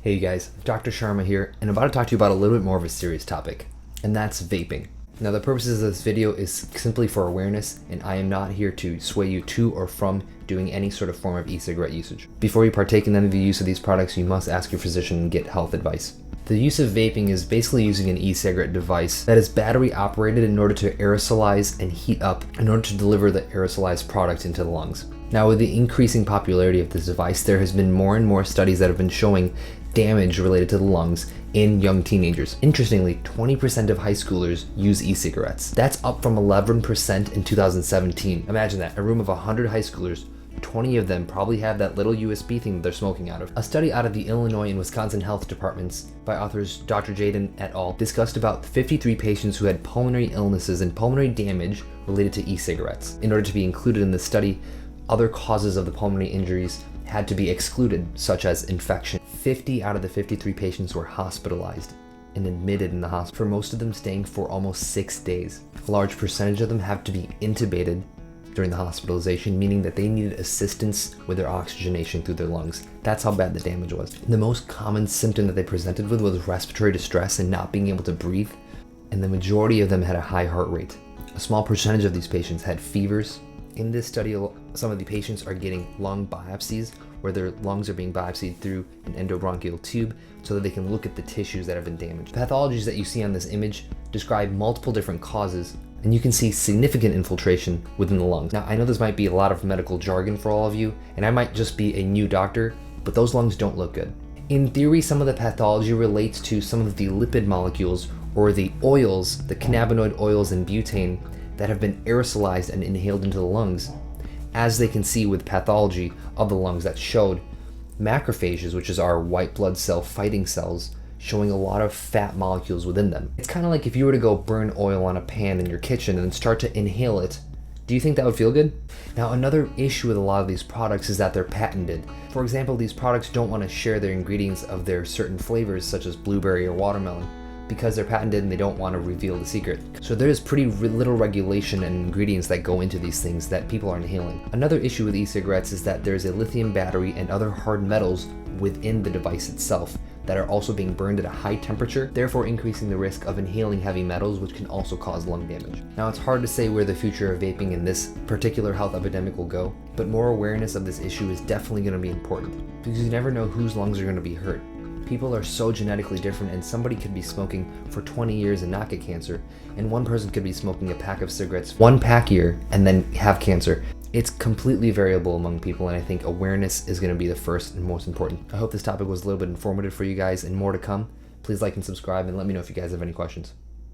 Hey you guys, Dr. Sharma here, and I'm about to talk to you about a little bit more of a serious topic, and that's vaping. Now the purposes of this video is simply for awareness, and I am not here to sway you to or from doing any sort of form of e-cigarette usage. Before you partake in any of the use of these products, you must ask your physician and get health advice. The use of vaping is basically using an e-cigarette device that is battery operated in order to aerosolize and heat up in order to deliver the aerosolized product into the lungs. Now with the increasing popularity of this device, there has been more and more studies that have been showing damage related to the lungs in young teenagers. Interestingly, 20% of high schoolers use e-cigarettes. That's up from 11% in 2017. Imagine that, a room of 100 high schoolers, 20 of them probably have that little USB thing that they're smoking out of. A study out of the Illinois and Wisconsin health departments by authors Dr. Layden et al. Discussed about 53 patients who had pulmonary illnesses and pulmonary damage related to e-cigarettes. In order to be included in the study, other causes of the pulmonary injuries had to be excluded, such as infection. 50 out of the 53 patients were hospitalized and admitted in the hospital, for most of them staying for almost 6 days. A large percentage of them have to be intubated during the hospitalization, meaning that they needed assistance with their oxygenation through their lungs. That's how bad the damage was. The most common symptom that they presented with was respiratory distress and not being able to breathe, and the majority of them had a high heart rate. A small percentage of these patients had fevers. In this study, some of the patients are getting lung biopsies, where their lungs are being biopsied through an endobronchial tube so that they can look at the tissues that have been damaged. Pathologies that you see on this image describe multiple different causes, and you can see significant infiltration within the lungs. Now, I know this might be a lot of medical jargon for all of you, and I might just be a new doctor, but those lungs don't look good. In theory, some of the pathology relates to some of the lipid molecules or the oils, the cannabinoid oils and butane that have been aerosolized and inhaled into the lungs, as they can see with pathology of the lungs that showed macrophages, which is our white blood cell fighting cells, showing a lot of fat molecules within them. It's kind of like if you were to go burn oil on a pan in your kitchen and then start to inhale it. Do you think that would feel good? Now, another issue with a lot of these products is that they're patented. For example, these products don't want to share their ingredients of their certain flavors, such as blueberry or watermelon, because they're patented and they don't want to reveal the secret. So there's pretty little regulation and ingredients that go into these things that people are inhaling. Another issue with e-cigarettes is that there's a lithium battery and other hard metals within the device itself that are also being burned at a high temperature, therefore increasing the risk of inhaling heavy metals, which can also cause lung damage. Now, it's hard to say where the future of vaping in this particular health epidemic will go, but more awareness of this issue is definitely going to be important, because you never know whose lungs are going to be hurt. People are so genetically different, and somebody could be smoking for 20 years and not get cancer, and one person could be smoking a pack of cigarettes 1 pack year and then have cancer. It's completely variable among people, and I think awareness is going to be the first and most important. I hope this topic was a little bit informative for you guys, and more to come. Please like and subscribe, and let me know if you guys have any questions.